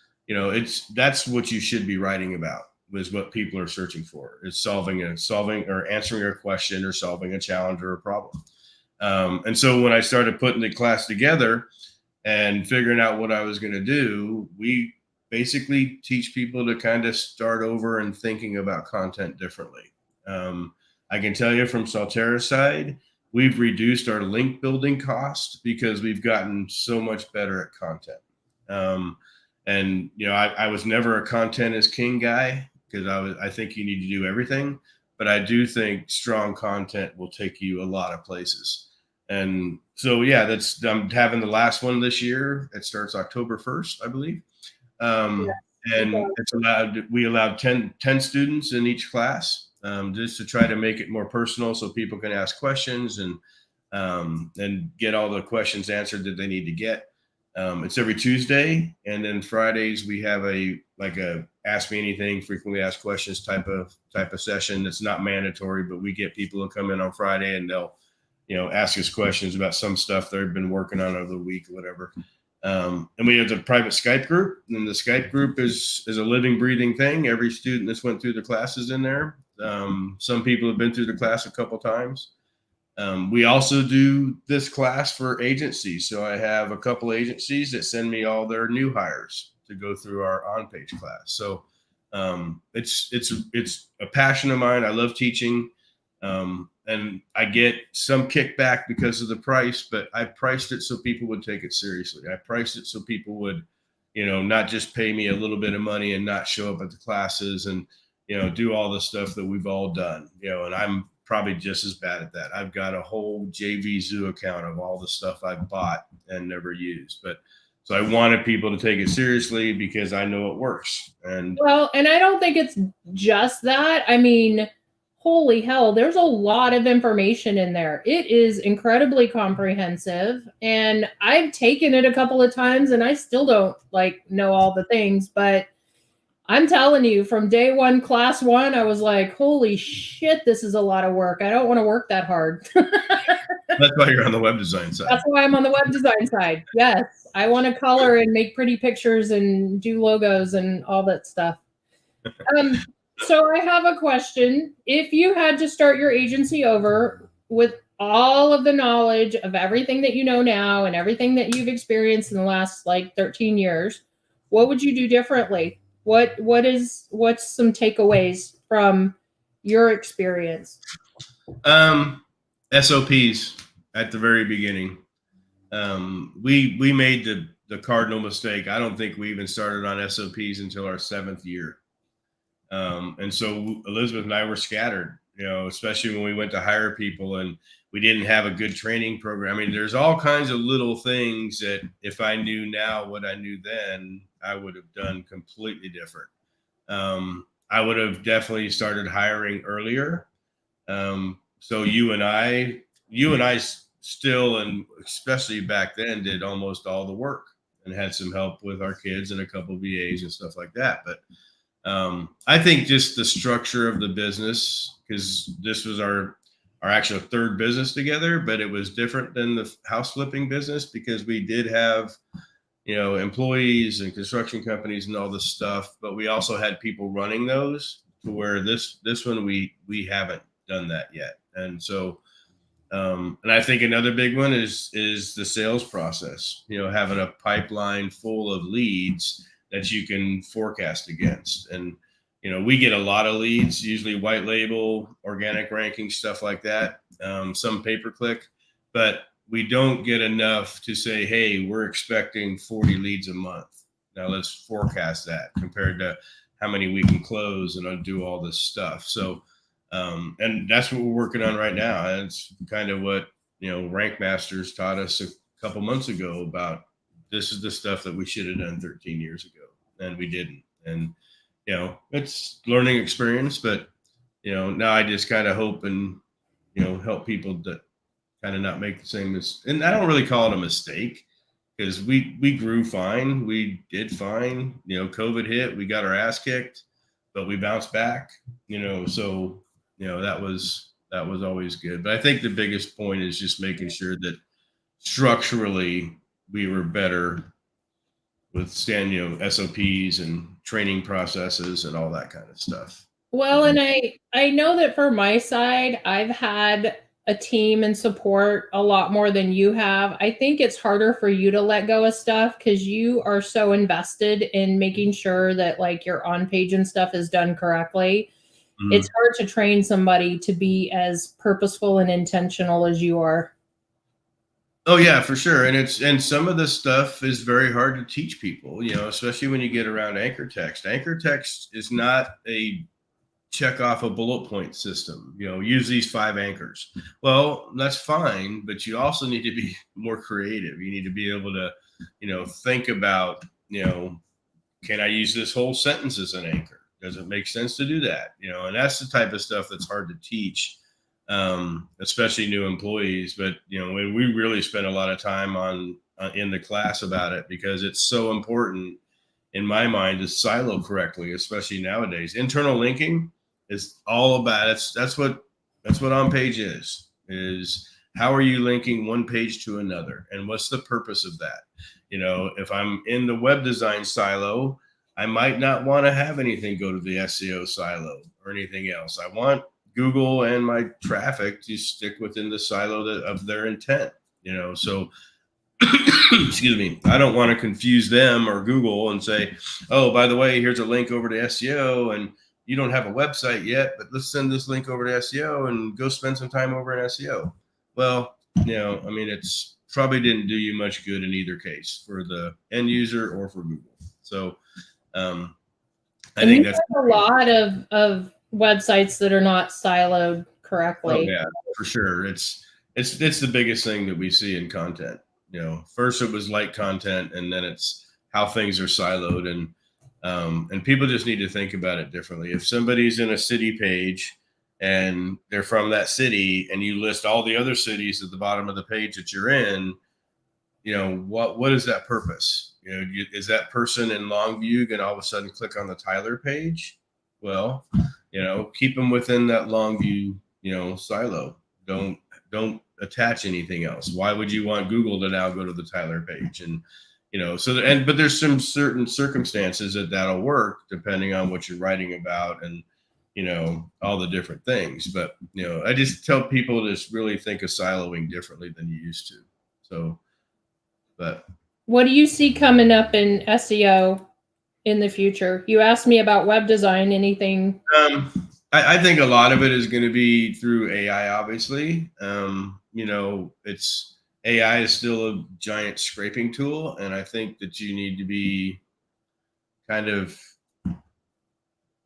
that's what you should be writing about, is what people are searching for. It's solving or answering a question or solving a challenge or a problem. And so when I started putting the class together and figuring out what I was going to do, we basically teach people to kind of start over and thinking about content differently. I can tell you from Salterra's side, we've reduced our link building cost because we've gotten so much better at content. And I was never a content is king guy, because I think you need to do everything, but I do think strong content will take you a lot of places. And so, yeah, I'm having the last one this year. It starts October 1st, I believe. And we allowed 10 students in each class, just to try to make it more personal so people can ask questions and get all the questions answered that they need to get. It's every Tuesday, and then Fridays we have a ask me anything, frequently asked questions type of session. It's not mandatory, but we get people to come in on Friday and they'll ask us questions about some stuff they've been working on over the week or whatever. And we have the private Skype group, and the Skype group is a living, breathing thing. Every student that's went through the classes in there. Some people have been through the class a couple times. We also do this class for agencies. So I have a couple agencies that send me all their new hires to go through our OnPage class. So it's a passion of mine. I love teaching. And I get some kickback because of the price, but I priced it so people would take it seriously. I priced it so people would, not just pay me a little bit of money and not show up at the classes and, do all the stuff that we've all done, and I'm probably just as bad at that. I've got a whole JV Zoo account of all the stuff I've bought and never used, so I wanted people to take it seriously because I know it works. And I don't think it's just that. I mean, holy hell, there's a lot of information in there. It is incredibly comprehensive, and I've taken it a couple of times and I still don't know all the things, but I'm telling you, from day one, class one, I was like, holy shit, this is a lot of work. I don't want to work that hard. That's why you're on the web design side. That's why I'm on the web design side. Yes. I want to color and make pretty pictures and do logos and all that stuff. So I have a question. If you had to start your agency over with all of the knowledge of everything that you know now and everything that you've experienced in the last 13 years, what would you do differently? What's some takeaways from your experience? SOPs at the very beginning. We made the cardinal mistake. I don't think we even started on SOPs until our 7th year. And so Elizabeth and I were scattered, especially when we went to hire people and we didn't have a good training program. I mean, there's all kinds of little things that if I knew now what I knew then, I would have done completely different. I would have definitely started hiring earlier. So you and I still, and especially back then, did almost all the work and had some help with our kids and a couple of VAs and stuff like that. But I think just the structure of the business, because this was our actual 3rd business together, but it was different than the house flipping business because we did have, employees and construction companies and all this stuff, but we also had people running those, to where this one, we haven't done that yet. And so, and I think another big one is the sales process, having a pipeline full of leads that you can forecast against. And, we get a lot of leads, usually white label, organic ranking, stuff like that, some pay-per-click, but we don't get enough to say, hey, we're expecting 40 leads a month. Now let's forecast that compared to how many we can close and do all this stuff. So, and that's what we're working on right now. And it's kind of what, Rank Masters taught us a couple months ago about. This is the stuff that we should have done 13 years ago. and we didn't. And, it's learning experience, but, now I just kind of hope and, help people that kind of not make the same mistake. And I don't really call it a mistake because we grew fine. We did fine. COVID hit, we got our ass kicked, but we bounced back, so, that was always good. But I think the biggest point is just making sure that structurally we were better with SOPs and training processes and all that kind of stuff. Well, and I know that for my side, I've had a team and support a lot more than you have. I think it's harder for you to let go of stuff because you are so invested in making sure that like your on-page and stuff is done correctly. Mm-hmm. It's hard to train somebody to be as purposeful and intentional as you are. Oh yeah, for sure. And some of this stuff is very hard to teach people, especially when you get around anchor text. Anchor text is not a check off a bullet point system, use these 5 anchors. Well, that's fine, but you also need to be more creative. You need to be able to, think about, can I use this whole sentence as an anchor? Does it make sense to do that? And that's the type of stuff that's hard to teach, especially new employees. But, we really spend a lot of time in the class about it because it's so important in my mind to silo correctly, especially nowadays. Internal linking is all about it. That's what OnPage is how are you linking one page to another? And what's the purpose of that? If I'm in the web design silo, I might not want to have anything go to the SEO silo or anything else. I want Google and my traffic to stick within the silo of their intent, so excuse me, I don't want to confuse them or Google and say, oh, by the way, here's a link over to SEO and you don't have a website yet, but let's send this link over to SEO and go spend some time over in SEO. Well, it's probably didn't do you much good in either case for the end user or for Google. So I think that's a lot of websites that are not siloed correctly. Oh yeah, for sure. It's the biggest thing that we see in content. First it was light content, and then it's how things are siloed, and people just need to think about it differently. If somebody's in a city page and they're from that city, and you list all the other cities at the bottom of the page that you're in, what is that purpose? Is that person in Longview going to all of a sudden click on the Tyler page? Well, keep them within that Longview, silo. Don't attach anything else. Why would you want Google to now go to the Tyler page? And, but there's some certain circumstances that'll work depending on what you're writing about and, all the different things. But, I just tell people to just really think of siloing differently than you used to. So, but. What do you see coming up in SEO in the future? You asked me about web design, anything? I think a lot of it is going to be through AI, obviously. AI is still a giant scraping tool. And I think that you need to be kind of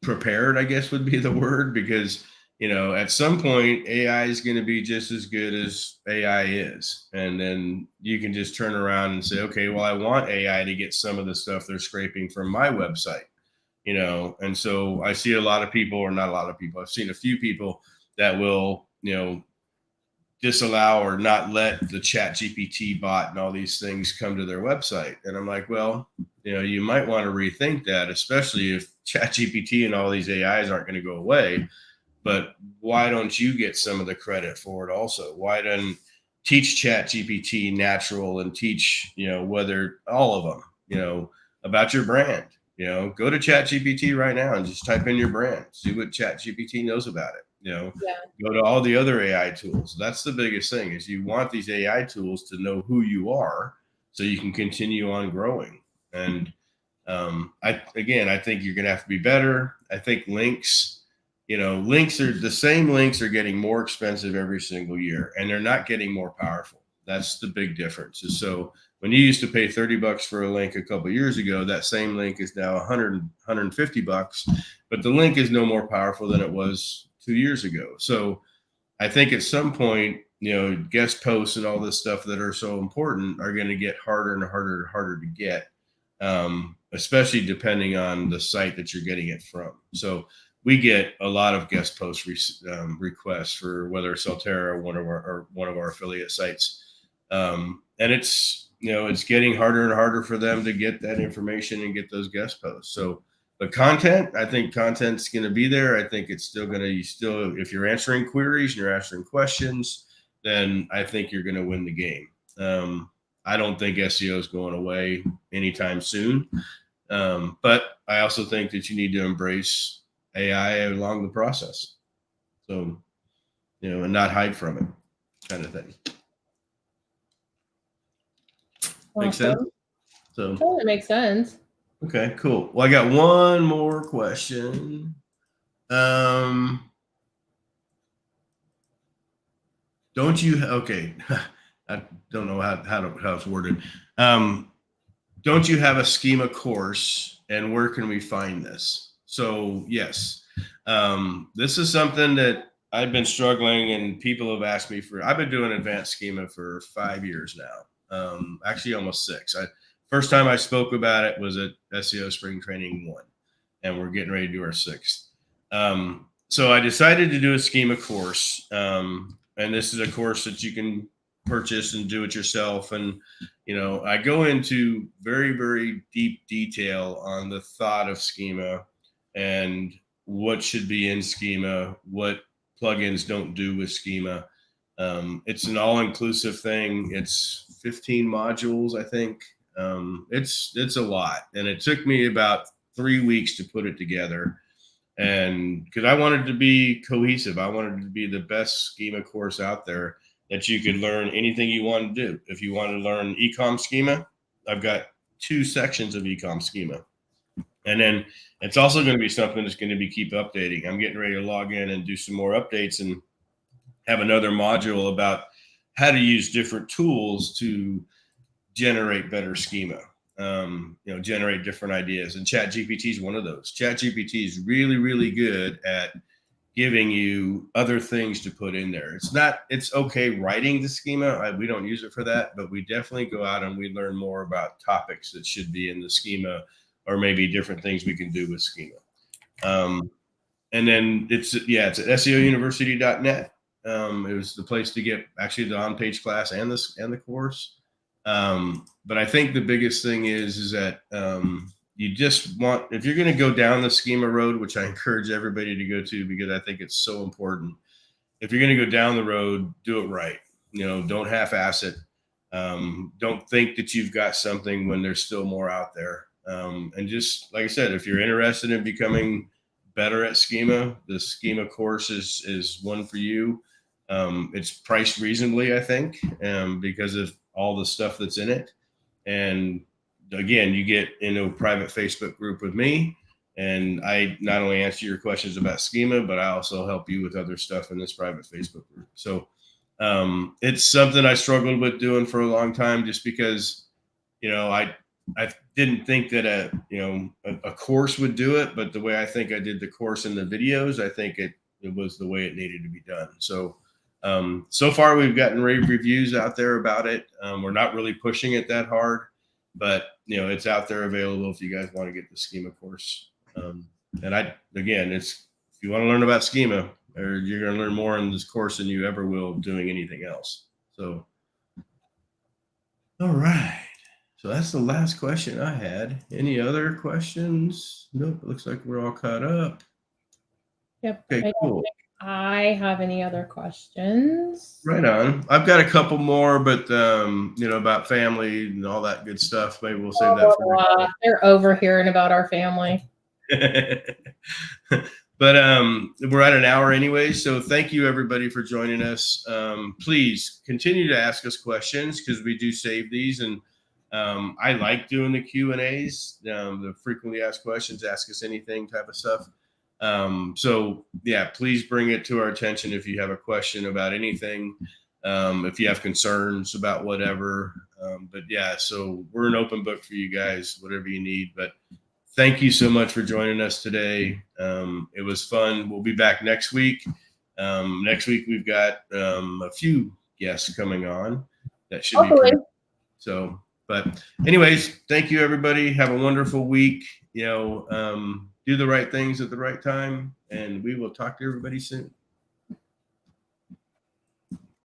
prepared, I guess would be the word, because, at some point AI is going to be just as good as AI is. And then you can just turn around and say, okay, well, I want AI to get some of the stuff they're scraping from my website. And so I see a lot of people, or not a lot of people, I've seen a few people that will, disallow or not let the ChatGPT bot and all these things come to their website. And I'm like, well, you might want to rethink that, especially if ChatGPT and all these AIs aren't going to go away. But why don't you get some of the credit for it also? Why don't teach ChatGPT natural and teach, whether all of them, about your brand? Go to ChatGPT right now and just type in your brand. See what ChatGPT knows about it. Go to all the other AI tools. That's the biggest thing is you want these AI tools to know who you are so you can continue on growing. And I think you're going to have to be better. I think links links are getting more expensive every single year, and they're not getting more powerful. That's the big difference. So when you used to pay $30 for a link a couple of years ago, that same link is now $150, but the link is no more powerful than it was 2 years ago. So I think at some point, guest posts and all this stuff that are so important are going to get harder and harder and harder to get. especially depending on the site that you're getting it from. So we get a lot of guest post requests for whether Salterra or one of our affiliate sites, and it's it's getting harder and harder for them to get that information and get those guest posts. So, but content, I think content's going to be there. I think it's still going to if you're answering queries and you're answering questions, then I think you're going to win the game. I don't think SEO is going away anytime soon. But I also think that you need to embrace AI along the process. So, and not hide from it, kind of thing. Make sense? So totally makes sense. Okay, cool. Well, I got one more question. Don't you? Okay, I don't know how it's worded. Don't you have a schema course, and where can we find this? So yes, this is something that I've been struggling, and people have asked me for. I've been doing advanced schema for 5 years now, actually almost 6. First time I spoke about it was at SEO Spring Training 1, and we're getting ready to do our 6th. So I decided to do a schema course, and this is a course that you can purchase and do it yourself. And I go into very, very deep detail on the thought of schema and what should be in schema, what plugins don't do with schema. It's an all-inclusive thing. It's 15 modules, I think. It's a lot, and it took me about 3 weeks to put it together. And because I wanted to be cohesive, I wanted to be the best schema course out there that you could learn anything you want to do. If you want to learn ecom schema, I've got 2 sections of ecom schema. And then it's also going to be something that's going to keep updating. I'm getting ready to log in and do some more updates and have another module about how to use different tools to generate better schema, generate different ideas. And ChatGPT is one of those. ChatGPT is really, really good at giving you other things to put in there. It's okay writing the schema. We don't use it for that, but we definitely go out and we learn more about topics that should be in the schema, or maybe different things we can do with schema. And then it's at SEOuniversity.net. It was the place to get actually the OnPage class and the course. But I think the biggest thing is that you just want, if you're going to go down the schema road, which I encourage everybody to go to because I think it's so important. If you're going to go down the road, do it right. Don't half-ass it. Don't think that you've got something when there's still more out there. And just like I said, if you're interested in becoming better at schema, the schema course is one for you. It's priced reasonably, I think, because of all the stuff that's in it. And again, you get into a private Facebook group with me, and I not only answer your questions about schema, but I also help you with other stuff in this private Facebook group. So it's something I struggled with doing for a long time, just because, I didn't think that a course would do it, but the way I think I did the course and the videos, I think it was the way it needed to be done. So so far we've gotten rave reviews out there about it. We're not really pushing it that hard, but it's out there available if you guys want to get the schema course. And if you want to learn about schema, or you're going to learn more in this course than you ever will doing anything else. So, all right. So that's the last question I had. Any other questions? Nope. It looks like we're all caught up. Yep. Okay, cool. I have any other questions? Right on. I've got a couple more, but about family and all that good stuff. Maybe we'll save that for later. They're overhearing about our family. But we're at an hour anyway, so thank you everybody for joining us. Please continue to ask us questions, because we do save these, and I like doing the Q&As, the frequently asked questions, ask us anything type of stuff. So yeah, please bring it to our attention if you have a question about anything, if you have concerns about whatever. But yeah, so we're an open book for you guys, whatever you need. But thank you so much for joining us today. It was fun. We'll be back next week. Next week we've got a few guests coming on that should be pretty. So, But anyways, thank you, everybody. Have a wonderful week. Do the right things at the right time, and we will talk to everybody soon.